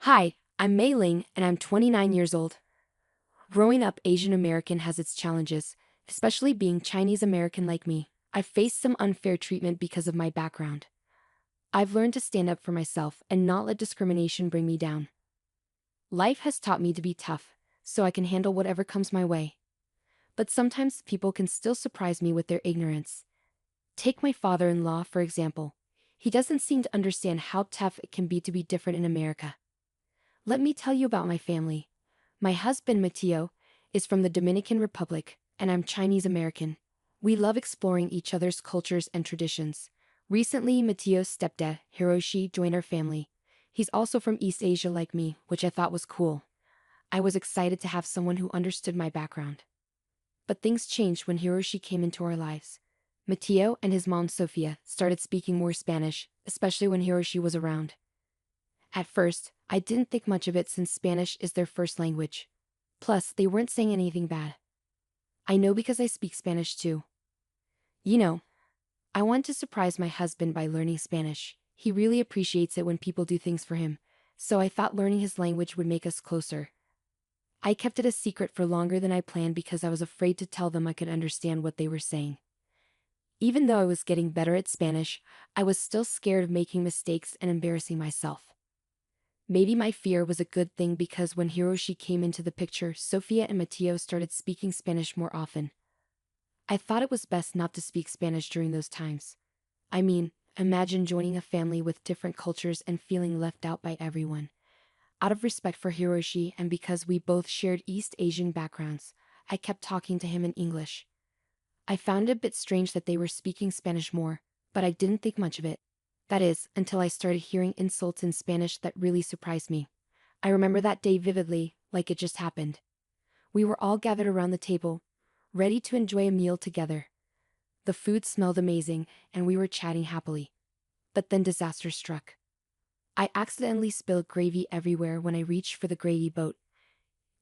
Hi, I'm Mei Ling, and I'm 29 years old. Growing up Asian American has its challenges, especially being Chinese American like me. I've faced some unfair treatment because of my background. I've learned to stand up for myself and not let discrimination bring me down. Life has taught me to be tough, so I can handle whatever comes my way. But sometimes people can still surprise me with their ignorance. Take my father-in-law, for example. He doesn't seem to understand how tough it can be to be different in America. Let me tell you about my family. My husband, Mateo, is from the Dominican Republic, and I'm Chinese American. We love exploring each other's cultures and traditions. Recently, Mateo's stepdad, Hiroshi, joined our family. He's also from East Asia like me, which I thought was cool. I was excited to have someone who understood my background. But things changed when Hiroshi came into our lives. Mateo and his mom, Sofia, started speaking more Spanish, especially when Hiroshi was around. At first, I didn't think much of it since Spanish is their first language. Plus, they weren't saying anything bad. I know because I speak Spanish too. You know, I want to surprise my husband by learning Spanish. He really appreciates it when people do things for him, so I thought learning his language would make us closer. I kept it a secret for longer than I planned because I was afraid to tell them I could understand what they were saying. Even though I was getting better at Spanish, I was still scared of making mistakes and embarrassing myself. Maybe my fear was a good thing because when Hiroshi came into the picture, Sofia and Mateo started speaking Spanish more often. I thought it was best not to speak Spanish during those times. I mean, imagine joining a family with different cultures and feeling left out by everyone. Out of respect for Hiroshi and because we both shared East Asian backgrounds, I kept talking to him in English. I found it a bit strange that they were speaking Spanish more, but I didn't think much of it. That is, until I started hearing insults in Spanish that really surprised me. I remember that day vividly, like it just happened. We were all gathered around the table, ready to enjoy a meal together. The food smelled amazing, and we were chatting happily. But then disaster struck. I accidentally spilled gravy everywhere when I reached for the gravy boat.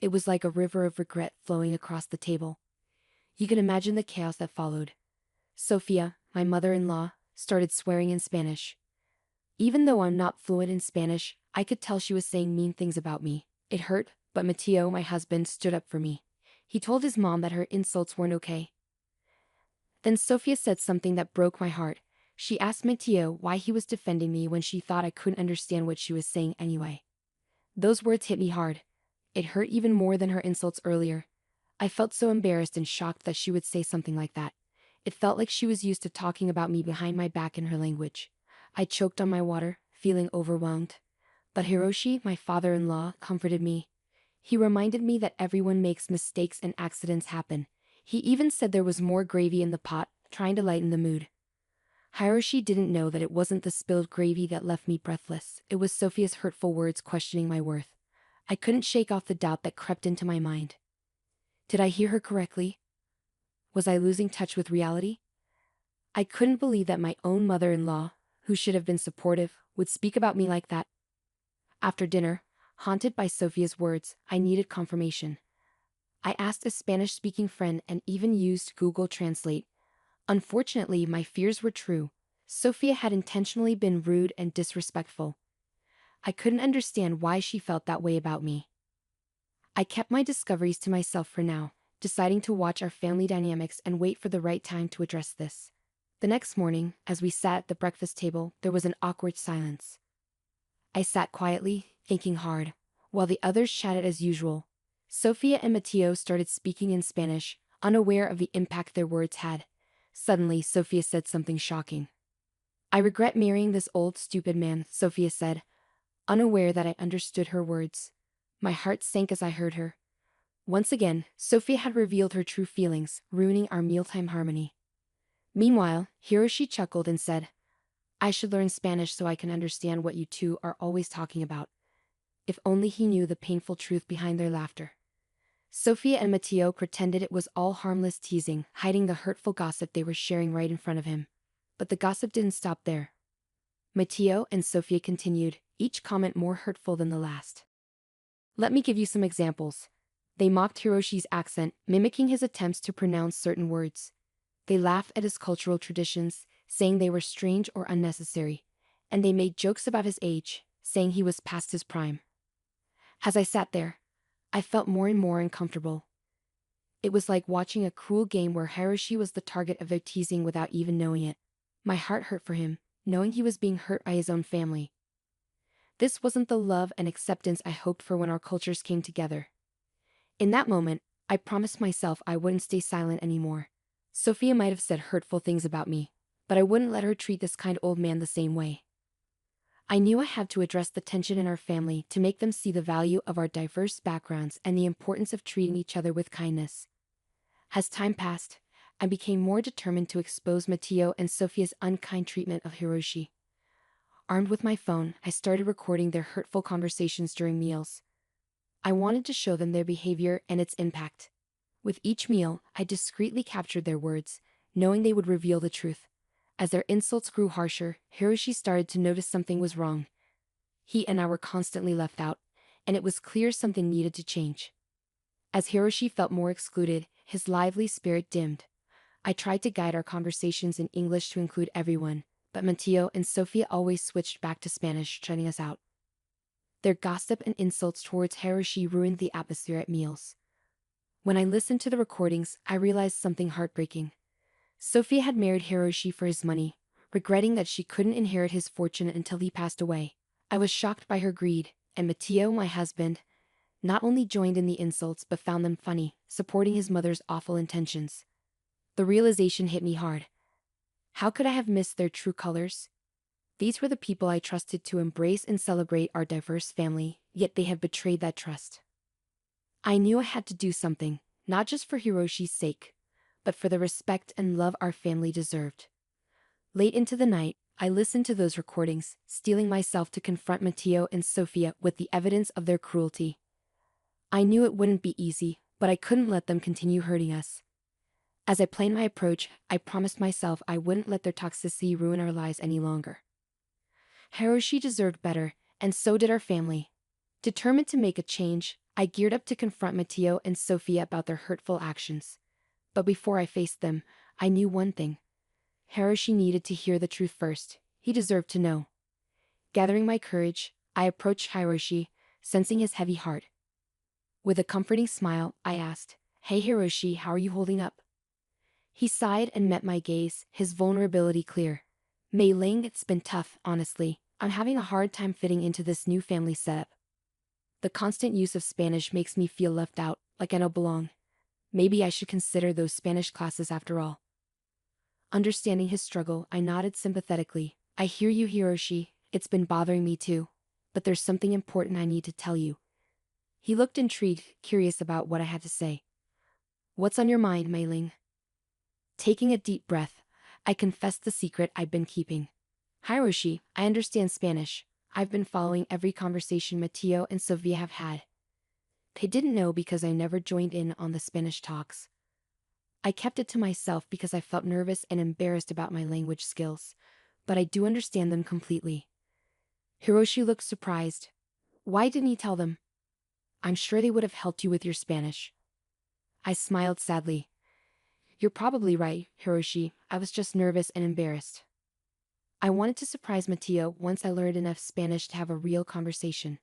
It was like a river of regret flowing across the table. You can imagine the chaos that followed. Sofia, my mother-in-law, started swearing in Spanish. Even though I'm not fluent in Spanish, I could tell she was saying mean things about me. It hurt, but Mateo, my husband, stood up for me. He told his mom that her insults weren't okay. Then Sofia said something that broke my heart. She asked Mateo why he was defending me when she thought I couldn't understand what she was saying anyway. Those words hit me hard. It hurt even more than her insults earlier. I felt so embarrassed and shocked that she would say something like that. It felt like she was used to talking about me behind my back in her language. I choked on my water, feeling overwhelmed. But Hiroshi, my father-in-law, comforted me. He reminded me that everyone makes mistakes and accidents happen. He even said there was more gravy in the pot, trying to lighten the mood. Hiroshi didn't know that it wasn't the spilled gravy that left me breathless. It was Sophia's hurtful words questioning my worth. I couldn't shake off the doubt that crept into my mind. Did I hear her correctly? Was I losing touch with reality? I couldn't believe that my own mother-in-law, who should have been supportive, would speak about me like that. After dinner, haunted by Sophia's words, I needed confirmation. I asked a Spanish-speaking friend and even used Google Translate. Unfortunately, my fears were true. Sophia had intentionally been rude and disrespectful. I couldn't understand why she felt that way about me. I kept my discoveries to myself for now, deciding to watch our family dynamics and wait for the right time to address this. The next morning, as we sat at the breakfast table, there was an awkward silence. I sat quietly, thinking hard, while the others chatted as usual. Sofia and Mateo started speaking in Spanish, unaware of the impact their words had. Suddenly, Sofia said something shocking. "I regret marrying this old, stupid man," Sofia said, unaware that I understood her words. My heart sank as I heard her. Once again, Sofia had revealed her true feelings, ruining our mealtime harmony. Meanwhile, Hiroshi chuckled and said, "I should learn Spanish so I can understand what you two are always talking about." If only he knew the painful truth behind their laughter. Sofia and Mateo pretended it was all harmless teasing, hiding the hurtful gossip they were sharing right in front of him. But the gossip didn't stop there. Mateo and Sofia continued, each comment more hurtful than the last. Let me give you some examples. They mocked Hiroshi's accent, mimicking his attempts to pronounce certain words. They laughed at his cultural traditions, saying they were strange or unnecessary. And they made jokes about his age, saying he was past his prime. As I sat there, I felt more and more uncomfortable. It was like watching a cruel game where Hiroshi was the target of their teasing without even knowing it. My heart hurt for him, knowing he was being hurt by his own family. This wasn't the love and acceptance I hoped for when our cultures came together. In that moment, I promised myself I wouldn't stay silent anymore. Sophia might have said hurtful things about me, but I wouldn't let her treat this kind old man the same way. I knew I had to address the tension in our family to make them see the value of our diverse backgrounds and the importance of treating each other with kindness. As time passed, I became more determined to expose Mateo and Sophia's unkind treatment of Hiroshi. Armed with my phone, I started recording their hurtful conversations during meals. I wanted to show them their behavior and its impact. With each meal, I discreetly captured their words, knowing they would reveal the truth. As their insults grew harsher, Hiroshi started to notice something was wrong. He and I were constantly left out, and it was clear something needed to change. As Hiroshi felt more excluded, his lively spirit dimmed. I tried to guide our conversations in English to include everyone, but Mateo and Sophia always switched back to Spanish, shutting us out. Their gossip and insults towards Hiroshi ruined the atmosphere at meals. When I listened to the recordings, I realized something heartbreaking. Sophia had married Hiroshi for his money, regretting that she couldn't inherit his fortune until he passed away. I was shocked by her greed, and Mateo, my husband, not only joined in the insults but found them funny, supporting his mother's awful intentions. The realization hit me hard. How could I have missed their true colors? These were the people I trusted to embrace and celebrate our diverse family, yet they have betrayed that trust. I knew I had to do something, not just for Hiroshi's sake, but for the respect and love our family deserved. Late into the night, I listened to those recordings, steeling myself to confront Mateo and Sophia with the evidence of their cruelty. I knew it wouldn't be easy, but I couldn't let them continue hurting us. As I planned my approach, I promised myself I wouldn't let their toxicity ruin our lives any longer. Hiroshi deserved better, and so did our family. Determined to make a change, I geared up to confront Mateo and Sophia about their hurtful actions. But before I faced them, I knew one thing. Hiroshi needed to hear the truth first. He deserved to know. Gathering my courage, I approached Hiroshi, sensing his heavy heart. With a comforting smile, I asked, "Hey Hiroshi, how are you holding up?" He sighed and met my gaze, his vulnerability clear. "Mei Ling, it's been tough, honestly. I'm having a hard time fitting into this new family setup. The constant use of Spanish makes me feel left out, like I don't belong. Maybe I should consider those Spanish classes after all." Understanding his struggle, I nodded sympathetically. "I hear you, Hiroshi. It's been bothering me too. But there's something important I need to tell you." He looked intrigued, curious about what I had to say. "What's on your mind, Mei Ling?" Taking a deep breath, I confessed the secret I'd been keeping. "Hiroshi, I understand Spanish. I've been following every conversation Mateo and Sofia have had. They didn't know because I never joined in on the Spanish talks. I kept it to myself because I felt nervous and embarrassed about my language skills, but I do understand them completely." Hiroshi looked surprised. "Why didn't he tell them? I'm sure they would have helped you with your Spanish." I smiled sadly. "You're probably right, Hiroshi. I was just nervous and embarrassed. I wanted to surprise Mateo once I learned enough Spanish to have a real conversation,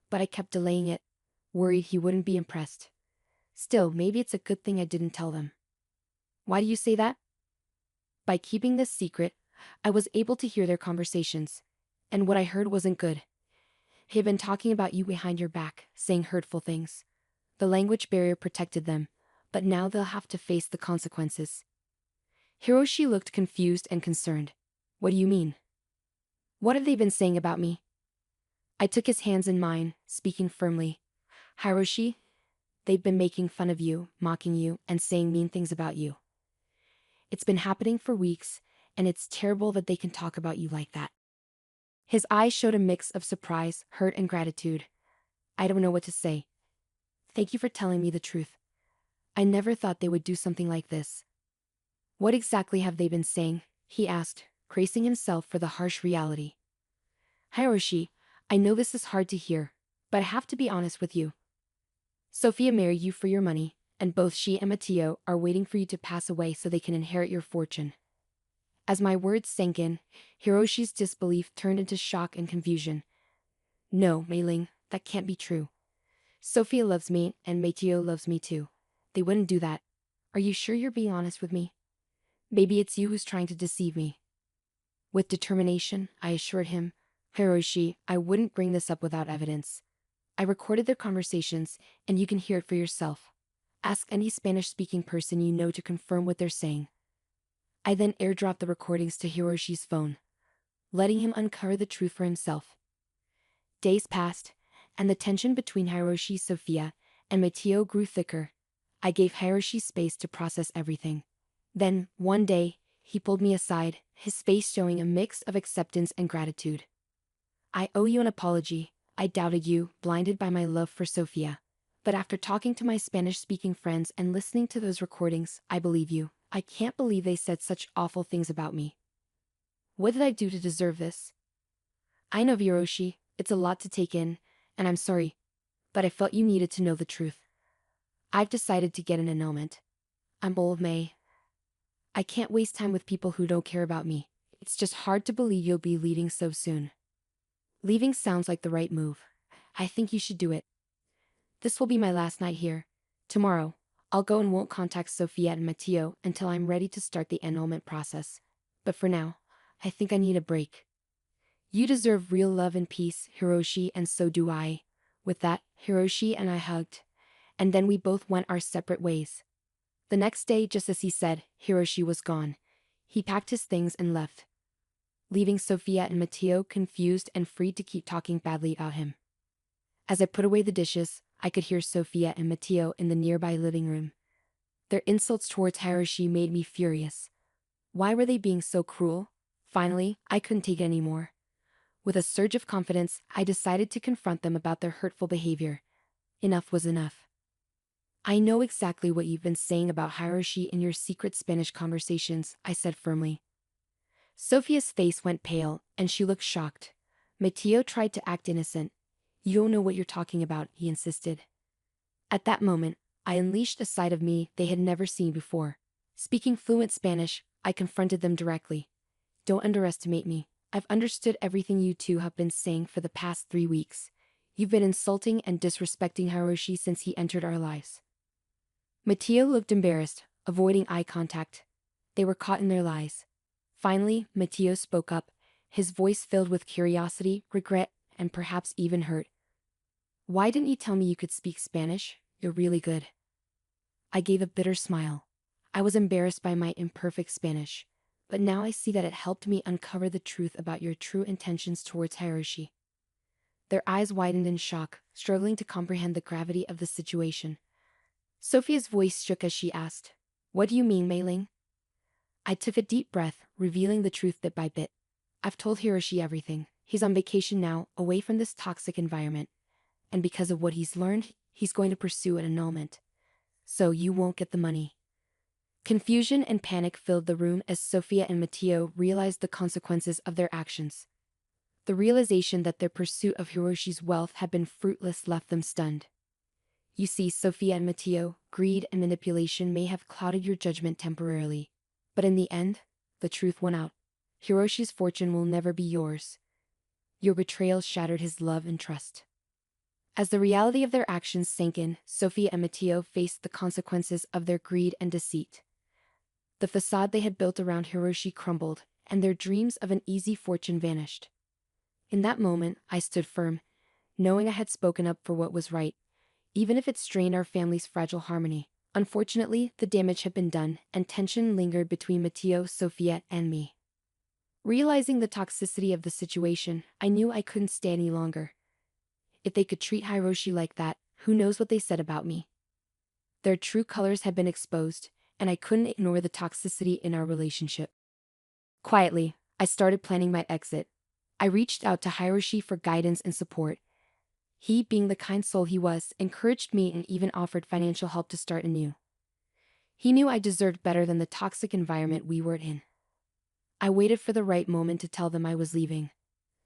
but I kept delaying it, worried he wouldn't be impressed. Still, maybe it's a good thing I didn't tell them." "Why do you say that?" "By keeping this secret, I was able to hear their conversations, and what I heard wasn't good. They'd been talking about you behind your back, saying hurtful things. The language barrier protected them, but now they'll have to face the consequences." Hiroshi looked confused and concerned. "What do you mean? What have they been saying about me?" I took his hands in mine, speaking firmly. "Hiroshi, they've been making fun of you, mocking you, and saying mean things about you. It's been happening for weeks, and it's terrible that they can talk about you like that." His eyes showed a mix of surprise, hurt, and gratitude. I don't know what to say. "Thank you for telling me the truth. I never thought they would do something like this." "What exactly have they been saying?" he asked, bracing himself for the harsh reality. "Hiroshi, I know this is hard to hear, but I have to be honest with you. Sophia married you for your money, and both she and Mateo are waiting for you to pass away so they can inherit your fortune." As my words sank in, Hiroshi's disbelief turned into shock and confusion. "No, Mei Ling, that can't be true. Sophia loves me and Mateo loves me too. They wouldn't do that. Are you sure you're being honest with me? Maybe it's you who's trying to deceive me. With determination, I assured him, Hiroshi, I wouldn't bring this up without evidence. I recorded their conversations, and you can hear it for yourself. Ask any Spanish-speaking person you know to confirm what they're saying. I then airdropped the recordings to Hiroshi's phone, letting him uncover the truth for himself. Days passed, and the tension between Hiroshi, Sophia, and Mateo grew thicker. I gave Hiroshi space to process everything. Then, one day, he pulled me aside, his face showing a mix of acceptance and gratitude. I owe you an apology. I doubted you, blinded by my love for Sophia. But after talking to my Spanish-speaking friends and listening to those recordings, I believe you. I can't believe they said such awful things about me. What did I do to deserve this? I know, Hiroshi, it's a lot to take in, and I'm sorry, but I felt you needed to know the truth. I've decided to get an annulment. I'm bold, May. I can't waste time with people who don't care about me. It's just hard to believe you'll be leaving so soon. Leaving sounds like the right move. I think you should do it. This will be my last night here. Tomorrow, I'll go and won't contact Sophia and Mateo until I'm ready to start the annulment process. But for now, I think I need a break. You deserve real love and peace, Hiroshi, and so do I. With that, Hiroshi and I hugged, and then we both went our separate ways. The next day, just as he said, Hiroshi was gone. He packed his things and left, leaving Sophia and Mateo confused and free to keep talking badly about him. As I put away the dishes, I could hear Sophia and Mateo in the nearby living room. Their insults towards Hiroshi made me furious. Why were they being so cruel? Finally, I couldn't take it anymore. With a surge of confidence, I decided to confront them about their hurtful behavior. Enough was enough. I know exactly what you've been saying about Hiroshi in your secret Spanish conversations, I said firmly. Sophia's face went pale, and she looked shocked. Mateo tried to act innocent. You don't know what you're talking about, he insisted. At that moment, I unleashed a side of me they had never seen before. Speaking fluent Spanish, I confronted them directly. Don't underestimate me. I've understood everything you two have been saying for the past 3 weeks. You've been insulting and disrespecting Hiroshi since he entered our lives. Mateo looked embarrassed, avoiding eye contact. They were caught in their lies. Finally, Mateo spoke up, his voice filled with curiosity, regret, and perhaps even hurt. Why didn't you tell me you could speak Spanish? You're really good. I gave a bitter smile. I was embarrassed by my imperfect Spanish, but now I see that it helped me uncover the truth about your true intentions towards Hiroshi. Their eyes widened in shock, struggling to comprehend the gravity of the situation. Sophia's voice shook as she asked, What do you mean, Mei-ling? I took a deep breath, revealing the truth bit by bit. I've told Hiroshi everything. He's on vacation now, away from this toxic environment. And because of what he's learned, he's going to pursue an annulment. So you won't get the money. Confusion and panic filled the room as Sophia and Mateo realized the consequences of their actions. The realization that their pursuit of Hiroshi's wealth had been fruitless left them stunned. You see, Sophia and Mateo, greed and manipulation may have clouded your judgment temporarily. But in the end, the truth won out. Hiroshi's fortune will never be yours. Your betrayal shattered his love and trust. As the reality of their actions sank in, Sophia and Mateo faced the consequences of their greed and deceit. The facade they had built around Hiroshi crumbled, and their dreams of an easy fortune vanished. In that moment, I stood firm, knowing I had spoken up for what was right, even if it strained our family's fragile harmony. Unfortunately, the damage had been done, and tension lingered between Mateo, Sophia, and me. Realizing the toxicity of the situation, I knew I couldn't stay any longer. If they could treat Hiroshi like that, who knows what they said about me? Their true colors had been exposed, and I couldn't ignore the toxicity in our relationship. Quietly, I started planning my exit. I reached out to Hiroshi for guidance and support. He, being the kind soul he was, encouraged me and even offered financial help to start anew. He knew I deserved better than the toxic environment we were in. I waited for the right moment to tell them I was leaving.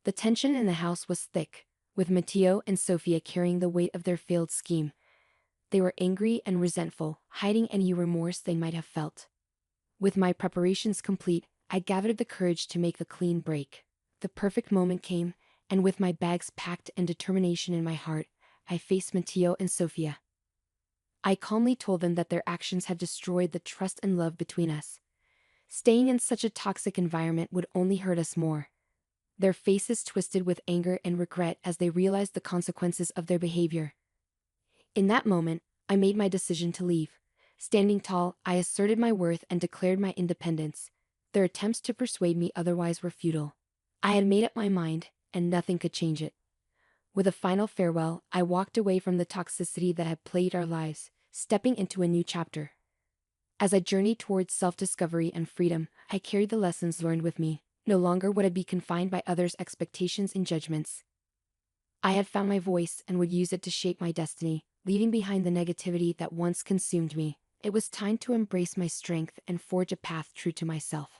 The tension in the house was thick, with Mateo and Sophia carrying the weight of their failed scheme. They were angry and resentful, hiding any remorse they might have felt. With my preparations complete, I gathered the courage to make the clean break. The perfect moment came, and with my bags packed and determination in my heart, I faced Mateo and Sophia. I calmly told them that their actions had destroyed the trust and love between us. Staying in such a toxic environment would only hurt us more. Their faces twisted with anger and regret as they realized the consequences of their behavior. In that moment, I made my decision to leave. Standing tall, I asserted my worth and declared my independence. Their attempts to persuade me otherwise were futile. I had made up my mind, and nothing could change it. With a final farewell, I walked away from the toxicity that had plagued our lives, stepping into a new chapter. As I journeyed towards self-discovery and freedom, I carried the lessons learned with me. No longer would I be confined by others' expectations and judgments. I had found my voice and would use it to shape my destiny, leaving behind the negativity that once consumed me. It was time to embrace my strength and forge a path true to myself.